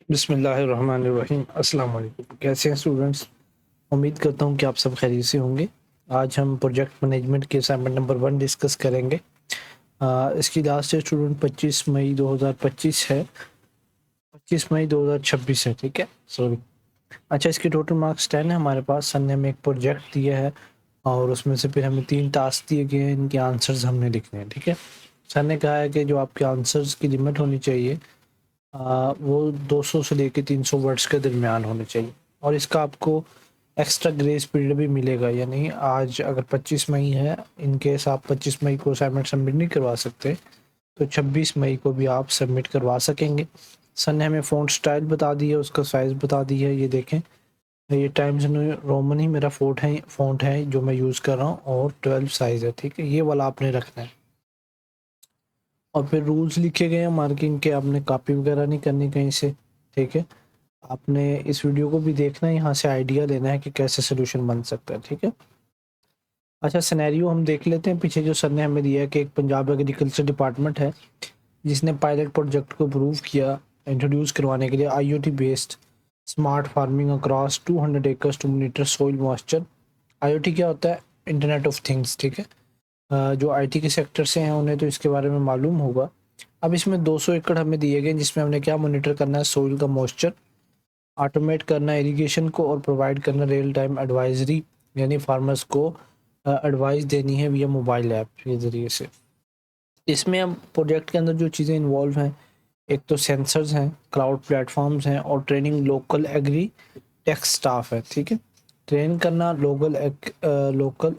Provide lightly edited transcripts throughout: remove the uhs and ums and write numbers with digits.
बिस्मिल्लाहिर्रहमानिर्रहीम। अस्सलाम वालेकुम। कैसे हैं स्टूडेंट्स? उम्मीद करता हूँ कि आप सब खैरियत से होंगे। आज हम प्रोजेक्ट मैनेजमेंट के असाइनमेंट नंबर 1 डिस्कस करेंगे। इसकी लास्ट डेट स्टूडेंट 25 मई 2025 है। 25 मई 2026 है, ठीक है, सॉरी। अच्छा, इसके टोटल मार्क्स 10 है हमारे पास। सर ने हमें एक प्रोजेक्ट दिया है और उसमें से फिर हमें 3 टास्क दिए गए हैं, इनके आंसर्स हमने लिखने हैं, ठीक है। सर ने कहा है कि जो आपके आंसर्स की लिमिट होनी चाहिए वो 200 से लेके 300 वर्ड्स के दरमियान होने चाहिए। और इसका आपको एक्स्ट्रा ग्रेस पीरियड भी मिलेगा, यानी आज अगर 25 मई है, इन केस आप 25 मई को असाइनमेंट सबमिट नहीं करवा सकते तो 26 मई को भी आप सबमिट करवा सकेंगे। सर ने हमें फ़ॉन्ट स्टाइल बता दी है, उसका साइज़ बता दी है। ये देखें, ये टाइम्स न्यू रोमन ही मेरा फ़ॉन्ट है जो मैं यूज़ कर रहा हूँ, और 12 साइज़ है, ठीक है। ये वाला आपने रखना है। और फिर रूल्स लिखे गए हैं मार्किंग के, आपने कॉपी वगैरह नहीं करनी कहीं से, ठीक है। आपने इस वीडियो को भी देखना है, यहाँ से आइडिया लेना है कि कैसे सोल्यूशन बन सकता है, ठीक है। अच्छा, सिनेरियो हम देख लेते हैं। पीछे जो सर ने हमें दिया है कि एक पंजाब एग्रीकल्चर डिपार्टमेंट है जिसने पायलट प्रोजेक्ट को अप्रूव किया इंट्रोड्यूस करवाने के लिए IoT based smart farming across 200 acres to monitor soil moisture. IoT क्या होता है? इंटरनेट ऑफ थिंग्स, ठीक है। जो आईटी के सेक्टर से हैं उन्हें तो इसके बारे में मालूम होगा। अब इसमें 200 एकड़ हमें दिए गए जिसमें हमने क्या मॉनिटर करना है? सोइल का मॉइस्चर, ऑटोमेट करना इरिगेशन को, और प्रोवाइड करना रियल टाइम एडवाइजरी, यानी फार्मर्स को एडवाइस देनी है विया मोबाइल ऐप के ज़रिए से। इसमें अब प्रोजेक्ट के अंदर जो चीज़ें इन्वॉल्व हैं, एक तो सेंसर्स हैं, क्लाउड प्लेटफॉर्म्स हैं, और training local agri tech staff है, ठीक है। ट्रेन करना लोकल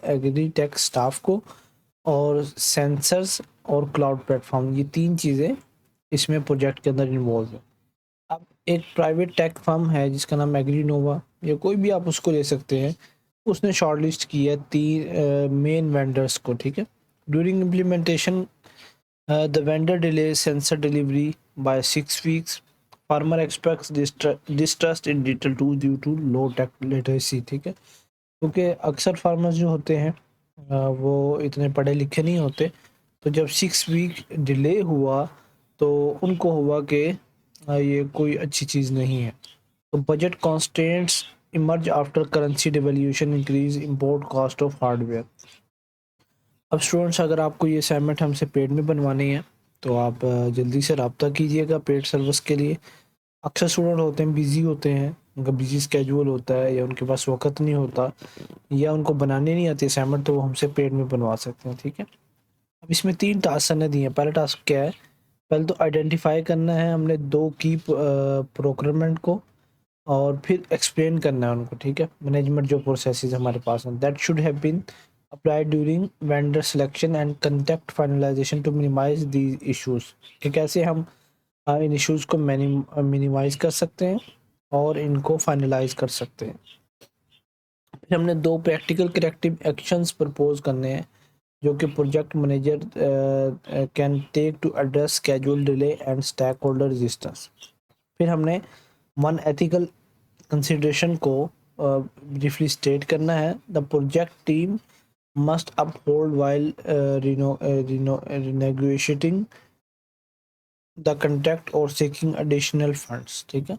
एग्री टेक स्टाफ को, और सेंसर्स और क्लाउड प्लेटफॉर्म, ये 3 चीज़ें इसमें प्रोजेक्ट के अंदर इन्वॉल्व है। अब एक प्राइवेट टेक फर्म है जिसका नाम एग्रीनोवा, या कोई भी आप उसको ले सकते हैं, उसने शॉर्टलिस्ट किया 3 मेन वेंडर्स को, ठीक है। During implementation the vendor delay sensor delivery by 6 weeks. Farmer expects distrust in digital tool due to low tech literacy, ठीक है। क्योंकि अक्सर फार्मर्स जो होते हैं वो इतने पढ़े लिखे नहीं होते, तो जब 6 वीक डिले हुआ तो उनको हुआ कि ये कोई अच्छी चीज़ नहीं है। तो budget constants emerge after currency devaluation increase import cost of hardware. अब स्टूडेंट्स, अगर आपको ये असाइनमेंट हमसे पेड में बनवानी है तो आप जल्दी से रब्ता कीजिएगा पेड सर्विस के लिए। अक्सर स्टूडेंट होते हैं, बिज़ी होते हैं, उनका बिजी स्केड्यूल होता है, या उनके पास वक्त नहीं होता, या उनको बनाने नहीं आती असाइनमेंट, तो वो हमसे पेड में बनवा सकते हैं, ठीक है। अब इसमें 3 टास्क हमने दिए हैं। पहला टास्क क्या है? पहले तो आइडेंटिफाई करना है हमने 2 की प्रोक्योरमेंट को, और फिर एक्सप्लेन करना है उनको, ठीक है। मैनेजमेंट जो प्रोसेसेस हमारे पास हैं, that should have been applied during vendor selection and contact finalization to minimize these issues, कि कैसे हम इन इश्यूज को मिनिमाइज कर सकते हैं और इनको फाइनलाइज कर सकते हैं। फिर हमने 2 प्रैक्टिकल करेक्टिव एक्शंस प्रपोज करने हैं जो कि project manager can take to address schedule delay and stakeholder resistance. फिर हमने 1 एथिकल कंसिडरेशन को ब्रीफली स्टेट करना है। The project team must uphold while renegotiating the contract और सीकिंग एडिशनल फंड्स, ठीक है।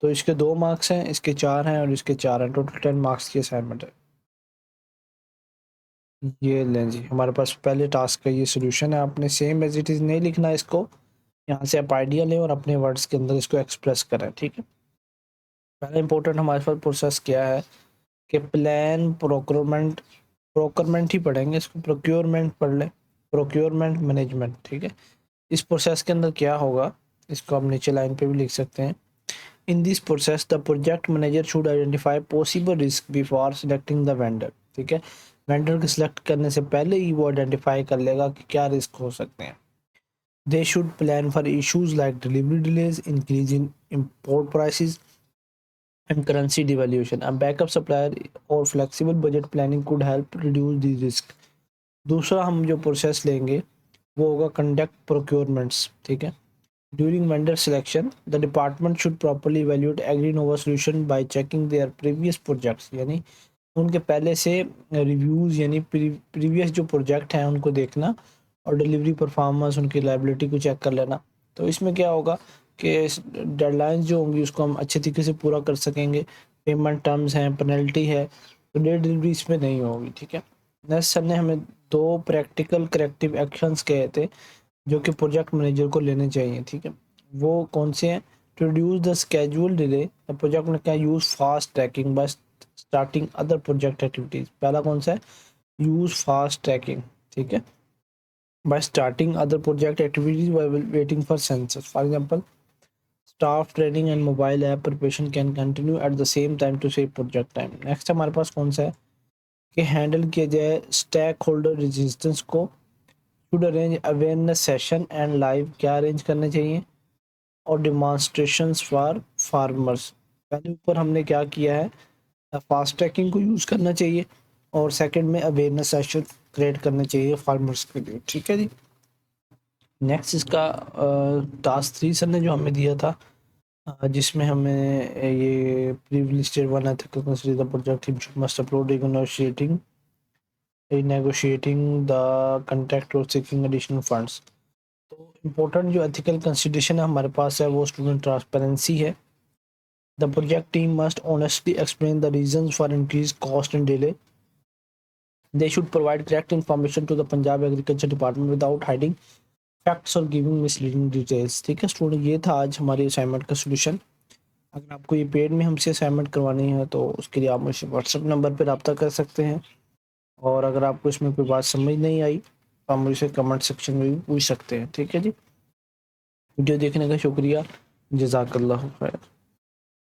तो इसके 2 मार्क्स हैं, इसके 4 हैं और इसके 4 हैं, टोटल 10 मार्क्स की असाइनमेंट है। ये लें जी, हमारे पास पहले टास्क का ये सोल्यूशन है। आपने सेम एज इट इज़ नहीं लिखना इसको, यहाँ से आप आइडिया लें और अपने वर्ड्स के अंदर इसको एक्सप्रेस करें, ठीक है। पहला इंपॉर्टेंट हमारे पास प्रोसेस क्या है कि प्लान प्रोक्योरमेंट ही पढ़ेंगे, इसको प्रोक्योरमेंट पढ़ लें, प्रोक्योरमेंट मैनेजमेंट, ठीक है। इस प्रोसेस के अंदर क्या होगा, इसको हम नीचे लाइन पे भी लिख सकते हैं। In this process the project manager should identify possible risk before selecting the vendor, ठीक है। वेंडर को सिलेक्ट करने से पहले ही वो आइडेंटिफाई कर लेगा कि क्या रिस्क हो सकते हैं। They should plan for issues like delivery delays, increase in import prices and currency devaluation. A backup supplier or flexible budget planning could help reduce the risk. दूसरा हम जो प्रोसेस लेंगे वो होगा कंडक्ट प्रोक्योरमेंट्स, ठीक है। During vendor selection the department should properly evaluate AgriNova solution by checking their previous projects, यानी उनके पहले से रिव्यूज़, यानी प्रीवियस जो प्रोजेक्ट हैं उनको देखना, और डिलीवरी परफॉर्मेंस, उनकी लाइबिलिटी को चेक कर लेना। तो इसमें क्या होगा, कि डेडलाइंस जो होंगी उसको हम अच्छे तरीके से पूरा कर सकेंगे। पेमेंट टर्म्स हैं, पेनल्टी है, तो डेट डिलीवरी इसमें नहीं होगी, ठीक है। नेक्स्ट सर ने हमें 2 प्रैक्टिकल करेक्टिव एक्शंस कहे थे जो कि प्रोजेक्ट मैनेजर को लेने चाहिए, ठीक है। वो कौन से हैं? To reduce the schedule delay, the project में क्या use fast tracking by starting other project activities. पहला कौन सा है? यूज़ फास्ट ट्रैकिंग, ठीक है, by starting other project activities while waiting for census. For example, staff training and mobile app preparation can continue at the same time to save project time. Next हमारे पास कौन सा है कि handle किया जाए stack holder resistance को। Should arrange awareness session and live, क्या arrange करने चाहिए, और डिमॉन्स्ट्रेशंस फॉर फार्मर्स। पहले ऊपर हमने क्या किया है, फास्ट ट्रैकिंग को यूज़ करना चाहिए, और सेकंड में अवेयरनेस सेशन क्रिएट करने चाहिए फार्मर्स के लिए, ठीक है जी। नेक्स्ट इसका टास्क 3 सर ने जो हमें दिया था, जिसमें हमें ये प्रीविलिस्टेड one ethical consider the project must upload negotiating the contract और सीकिंग एडिशनल फंड्स। तो इम्पोर्टेंट जो एथिकल कंसिडरेशन है हमारे पास है वो स्टूडेंट ट्रांसपेरेंसी है। The project team must honestly explain the reasons for increase cost and delay. They should provide correct information to the Punjab agriculture department without hiding facts और giving misleading details, ठीक है student. ये था आज हमारे assignment का solution. अगर आपको ये पेड में हमसे असाइनमेंट करवानी है तो उसके लिए आप मुझसे व्हाट्सएप नंबर पर रब्ता कर सकते हैं, और अगर आपको इसमें कोई बात समझ नहीं आई तो आप मुझसे कमेंट सेक्शन में भी पूछ सकते हैं, ठीक है जी। वीडियो देखने का शुक्रिया, जज़ाकल्लाह खैर।